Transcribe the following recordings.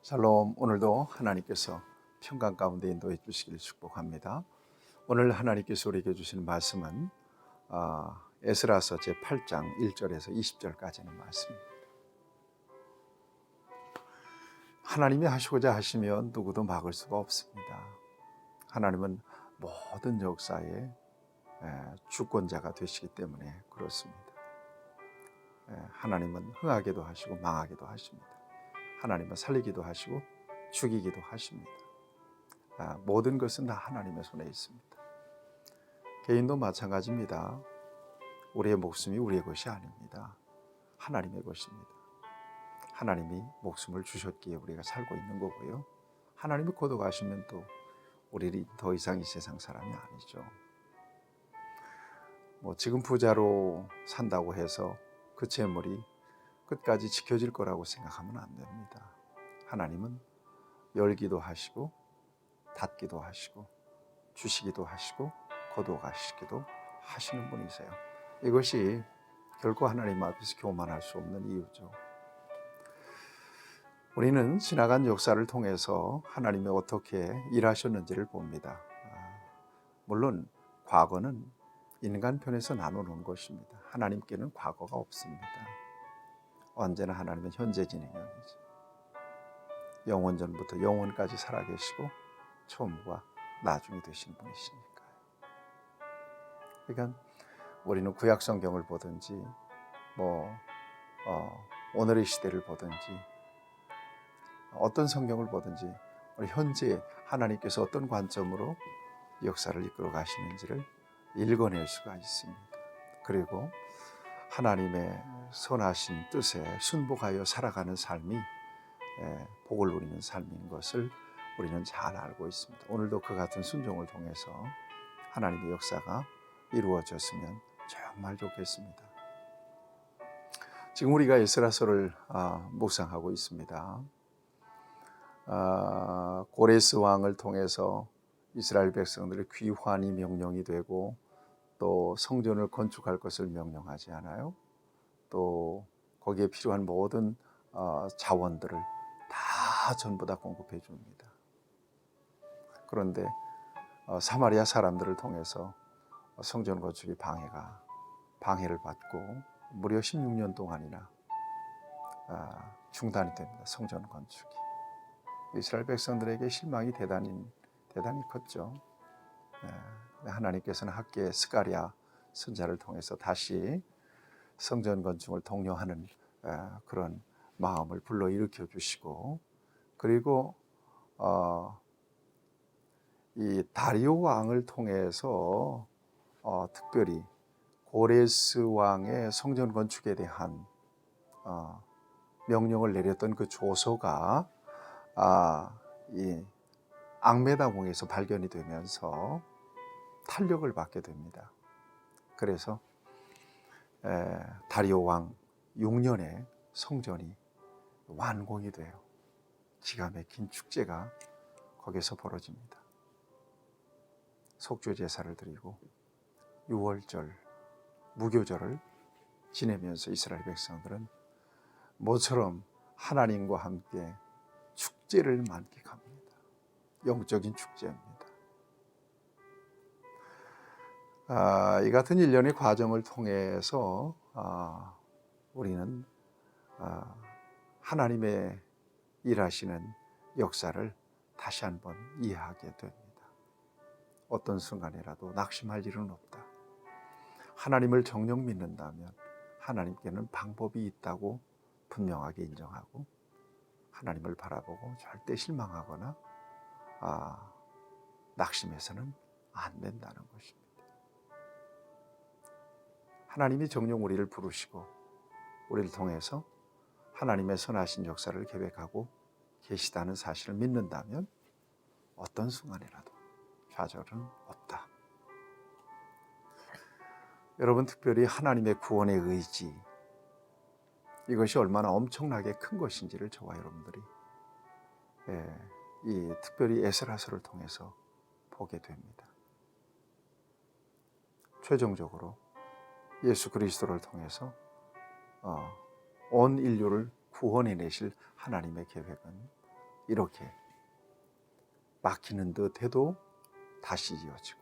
샬롬. 오늘도 하나님께서 평강 가운데 인도해 주시기를 축복합니다. 오늘 하나님께서 우리에게 주시는 말씀은 에스라서 제8장 1절에서 20절까지는 말씀입니다. 하나님이 하시고자 하시면 누구도 막을 수가 없습니다. 하나님은 모든 역사의 주권자가 되시기 때문에 그렇습니다. 하나님은 흥하게도 하시고 망하게도 하십니다. 하나님은 살리기도 하시고 죽이기도 하십니다. 모든 것은 다 하나님의 손에 있습니다. 개인도 마찬가지입니다. 우리의 목숨이 우리의 것이 아닙니다. 하나님의 것입니다. 하나님이 목숨을 주셨기에 우리가 살고 있는 거고요. 하나님이 거둬가시면 또 우리는 더 이상 이 세상 사람이 아니죠. 지금 부자로 산다고 해서 그 재물이 끝까지 지켜질 거라고 생각하면 안 됩니다. 하나님은 열기도 하시고 닫기도 하시고 주시기도 하시고 거둬가시기도 하시는 분이세요. 이것이 결코 하나님 앞에서 교만할 수 없는 이유죠. 우리는 지나간 역사를 통해서 하나님이 어떻게 일하셨는지를 봅니다. 물론 과거는 인간 편에서 나누는 것입니다. 하나님께는 과거가 없습니다. 언제나 하나님은 현재 진행형이죠. 영원 전부터 영원까지 살아계시고 처음과 나중이 되신 분이시니까요. 그러니까 우리는 구약 성경을 보든지 오늘의 시대를 보든지 어떤 성경을 보든지 우리 현재 하나님께서 어떤 관점으로 역사를 이끌어 가시는지를 읽어낼 수가 있습니다. 그리고 하나님의 선하신 뜻에 순복하여 살아가는 삶이 복을 누리는 삶인 것을 우리는 잘 알고 있습니다. 오늘도 그 같은 순종을 통해서 하나님의 역사가 이루어졌으면 정말 좋겠습니다. 지금 우리가 에스라서를 묵상하고 있습니다. 고레스 왕을 통해서 이스라엘 백성들의 귀환이 명령이 되고 또 성전을 건축할 것을 명령하지 않아요? 또 거기에 필요한 모든 자원들을 다 전부 다 공급해 줍니다. 그런데 사마리아 사람들을 통해서 성전 건축이 방해를 받고 무려 16년 동안이나 중단이 됩니다. 성전 건축이. 이스라엘 백성들에게 실망이 대단히 컸죠. 하나님께서는 학계 스가랴 선지자를 통해서 다시 성전 건축을 독려하는 그런 마음을 불러일으켜 주시고, 그리고 이 다리오 왕을 통해서 특별히 고레스 왕의 성전 건축에 대한 명령을 내렸던 그 조서가 이 앙메다공에서 발견이 되면서 탄력을 받게 됩니다. 그래서 다리오 왕 6년에 성전이 완공이 돼요. 기가 막힌 축제가 거기서 벌어집니다. 속죄 제사를 드리고 유월절, 무교절을 지내면서 이스라엘 백성들은 모처럼 하나님과 함께 축제를 만끽합니다. 영적인 축제입니다. 이 같은 일련의 과정을 통해서 우리는 하나님의 일하시는 역사를 다시 한번 이해하게 됩니다. 어떤 순간이라도 낙심할 일은 없다. 하나님을 정녕 믿는다면 하나님께는 방법이 있다고 분명하게 인정하고 하나님을 바라보고 절대 실망하거나 낙심해서는 안 된다는 것입니다. 하나님이 정녕 우리를 부르시고 우리를 통해서 하나님의 선하신 역사를 계획하고 계시다는 사실을 믿는다면 어떤 순간이라도 좌절은 없다. 여러분, 특별히 하나님의 구원의 의지, 이것이 얼마나 엄청나게 큰 것인지를 저와 여러분들이 이 특별히 에스라서를 통해서 보게 됩니다. 최종적으로 예수 그리스도를 통해서 온 인류를 구원해 내실 하나님의 계획은 이렇게 막히는 듯 해도 다시 이어지고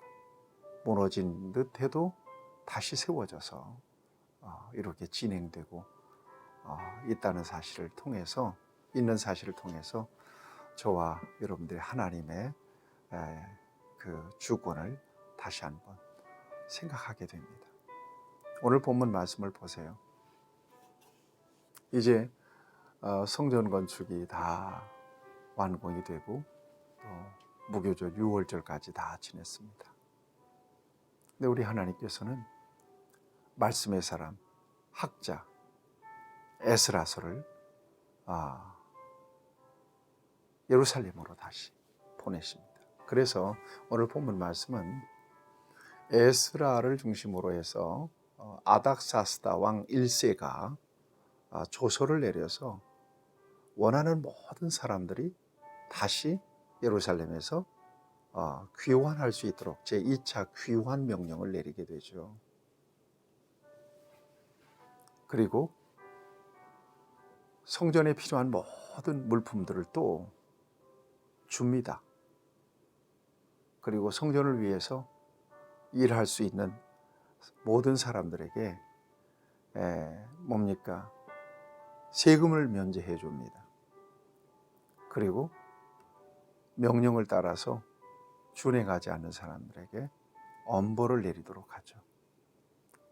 무너진 듯 해도 다시 세워져서 이렇게 진행되고 있다는 사실을 통해서, 있는 사실을 통해서 저와 여러분들이 하나님의 그 주권을 다시 한번 생각하게 됩니다. 오늘 본문 말씀을 보세요. 이제 성전 건축이 다 완공이 되고 또 무교절 6월절까지 다 지냈습니다. 근데 우리 하나님께서는 말씀의 사람, 학자 에스라서를 예루살렘으로 다시 보내십니다. 그래서 오늘 본문 말씀은 에스라를 중심으로 해서 아닥사스다 왕 1세가 조서를 내려서 원하는 모든 사람들이 다시 예루살렘에서 귀환할 수 있도록 제2차 귀환 명령을 내리게 되죠. 그리고 성전에 필요한 모든 물품들을 또 줍니다. 그리고 성전을 위해서 일할 수 있는 모든 사람들에게 세금을 면제해 줍니다. 그리고 명령을 따라서 준행하지 않는 사람들에게 엄벌을 내리도록 하죠.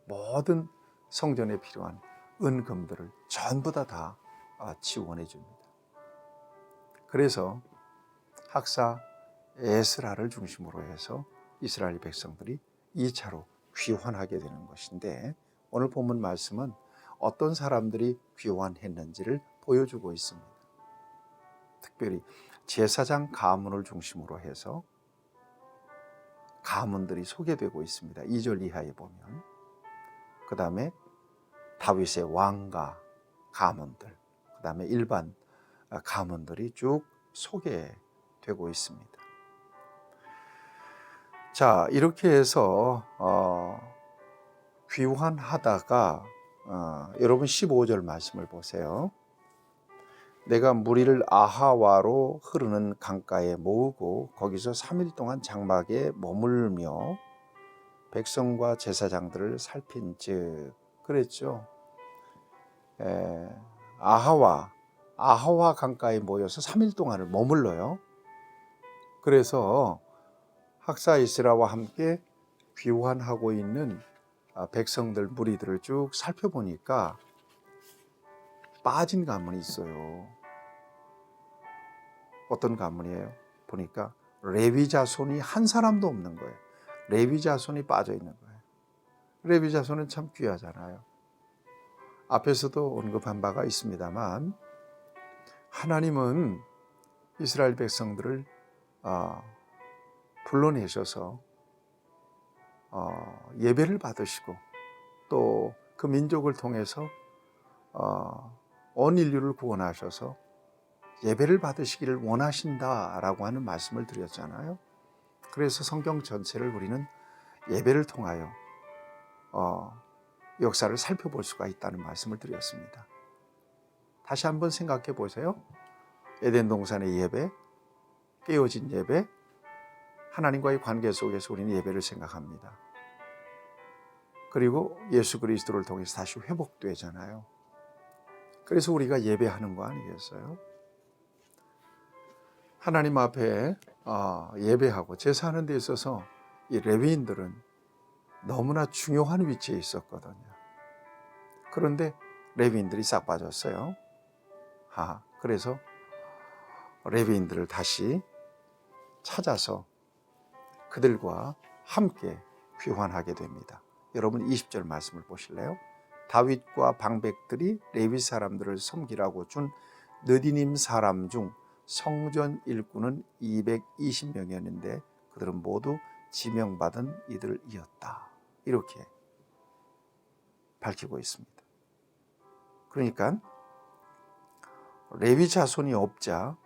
모든 성전에 필요한 은금들을 전부 다 지원해 줍니다. 그래서 학사 에스라를 중심으로 해서 이스라엘 백성들이 2차로 귀환하게 되는 것인데, 오늘 본문 말씀은 어떤 사람들이 귀환했는지를 보여주고 있습니다. 특별히 제사장 가문을 중심으로 해서 가문들이 소개되고 있습니다. 2절 이하에 보면. 그 다음에 다윗의 왕가 가문들, 그 다음에 일반 가문들이 쭉 소개되고 있습니다. 자, 이렇게 해서 귀환하다가 여러분 15절 말씀을 보세요. 내가 무리를 아하와로 흐르는 강가에 모으고 거기서 3일 동안 장막에 머물며 백성과 제사장들을 살핀즉, 그랬죠. 아하와 강가에 모여서 3일 동안을 머물러요. 그래서 학사 이스라와 함께 귀환하고 있는 백성들, 무리들을 쭉 살펴보니까 빠진 가문이 있어요. 어떤 가문이에요? 보니까 레위 자손이 한 사람도 없는 거예요. 레위 자손이 빠져 있는 거예요. 레위 자손은 참 귀하잖아요. 앞에서도 언급한 바가 있습니다만, 하나님은 이스라엘 백성들을 불러내셔서 예배를 받으시고 또 그 민족을 통해서 온 인류를 구원하셔서 예배를 받으시기를 원하신다라고 하는 말씀을 드렸잖아요. 그래서 성경 전체를 우리는 예배를 통하여 역사를 살펴볼 수가 있다는 말씀을 드렸습니다. 다시 한번 생각해 보세요. 에덴 동산의 예배, 깨어진 예배, 하나님과의 관계 속에서 우리는 예배를 생각합니다. 그리고 예수 그리스도를 통해서 다시 회복되잖아요. 그래서 우리가 예배하는 거 아니겠어요? 하나님 앞에 예배하고 제사하는 데 있어서 이 레위인들은 너무나 중요한 위치에 있었거든요. 그런데 레위인들이 싹 빠졌어요. 그래서 레위인들을 다시 찾아서 그들과 함께 귀환하게 됩니다. 여러분 20절 말씀을 보실래요? 다윗과 방백들이 레위 사람들을 섬기라고 준 느디님 사람 중 성전 일꾼은 220명이었는데 그들은 모두 지명받은 이들이었다. 이렇게 밝히고 있습니다. 그러니까 레위 자손이 없자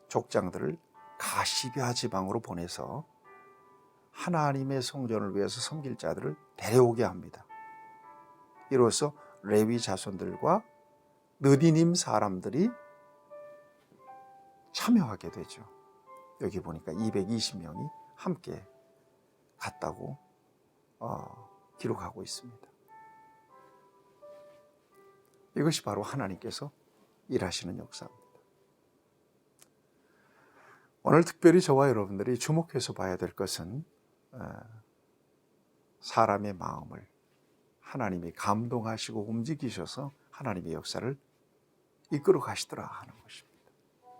족장들을 가시뱏 지방으로 보내서 하나님의 성전을 위해서 섬길 자들을 데려오게 합니다. 이로써 레위 자손들과 느디님 사람들이 참여하게 되죠. 여기 보니까 220명이 함께 갔다고 기록하고 있습니다. 이것이 바로 하나님께서 일하시는 역사입니다. 오늘 특별히 저와 여러분들이 주목해서 봐야 될 것은 사람의 마음을 하나님이 감동하시고 움직이셔서 하나님의 역사를 이끌어 가시더라 하는 것입니다.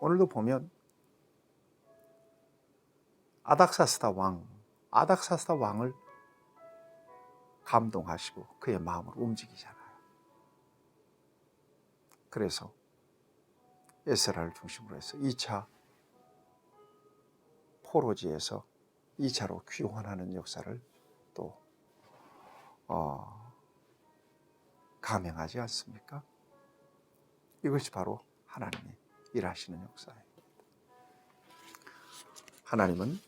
오늘도 보면 아닥사스다 왕을 감동하시고 그의 마음을 움직이잖아요. 그래서 에스라를 중심으로 해서 2차 포로지에서 2차로 귀환하는 역사를 또 감행하지 않습니까? 이것이 바로 하나님이 일하시는 역사예요. 하나님은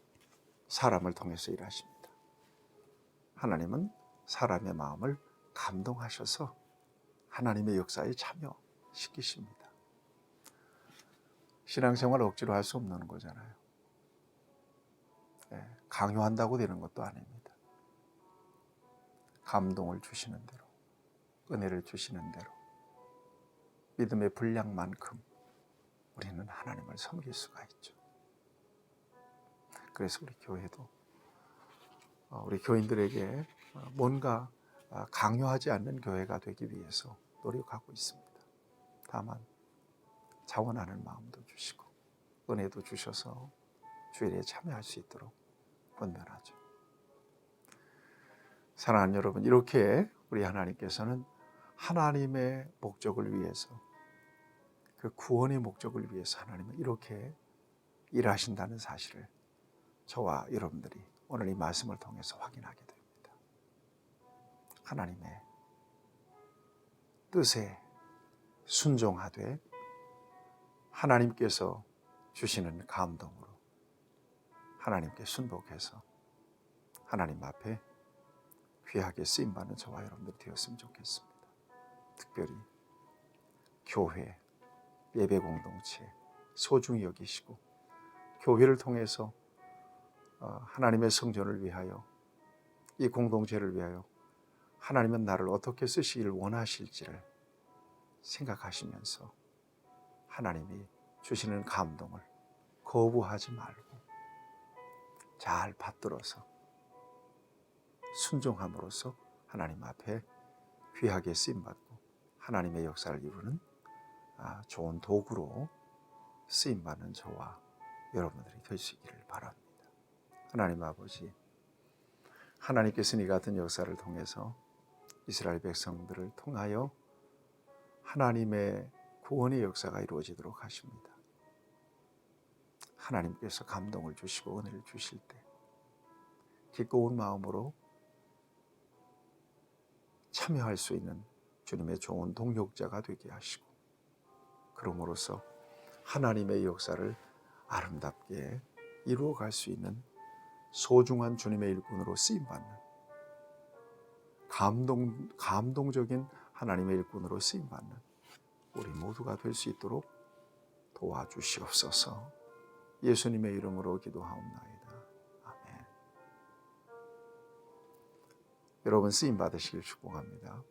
사람을 통해서 일하십니다. 하나님은 사람의 마음을 감동하셔서 하나님의 역사에 참여시키십니다. 신앙생활을 억지로 할 수 없는 거잖아요. 강요한다고 되는 것도 아닙니다. 감동을 주시는 대로, 은혜를 주시는 대로, 믿음의 분량만큼 우리는 하나님을 섬길 수가 있죠. 그래서 우리 교회도 우리 교인들에게 뭔가 강요하지 않는 교회가 되기 위해서 노력하고 있습니다. 다만 자원하는 마음도 주시고 은혜도 주셔서 주일에 참여할 수 있도록 권면하죠. 사랑하는 여러분, 이렇게 우리 하나님께서는 하나님의 목적을 위해서, 그 구원의 목적을 위해서 하나님은 이렇게 일하신다는 사실을 저와 여러분들이 오늘 이 말씀을 통해서 확인하게 됩니다. 하나님의 뜻에 순종하되 하나님께서 주시는 감동으로 하나님께 순복해서 하나님 앞에 귀하게 쓰임받는 저와 여러분들 되었으면 좋겠습니다. 특별히 교회, 예배 공동체 소중히 여기시고 교회를 통해서 하나님의 성전을 위하여, 이 공동체를 위하여 하나님은 나를 어떻게 쓰시기를 원하실지를 생각하시면서 하나님이 주시는 감동을 거부하지 말고 잘 받들어서 순종함으로써 하나님 앞에 귀하게 쓰임받고 하나님의 역사를 이루는 좋은 도구로 쓰임받는 저와 여러분들이 되시기를 바랍니다. 하나님 아버지, 하나님께서는 이 같은 역사를 통해서 이스라엘 백성들을 통하여 하나님의 구원의 역사가 이루어지도록 하십니다. 하나님께서 감동을 주시고 은혜를 주실 때 기꺼운 마음으로 참여할 수 있는 주님의 좋은 동역자가 되게 하시고, 그럼으로써 하나님의 역사를 아름답게 이루어갈 수 있는 소중한 주님의 일꾼으로 쓰임받는 감동적인 하나님의 일꾼으로 쓰임받는 우리 모두가 될 수 있도록 도와주시옵소서. 예수님의 이름으로 기도하옵나이다. 아멘. 여러분 쓰임받으시길 축복합니다.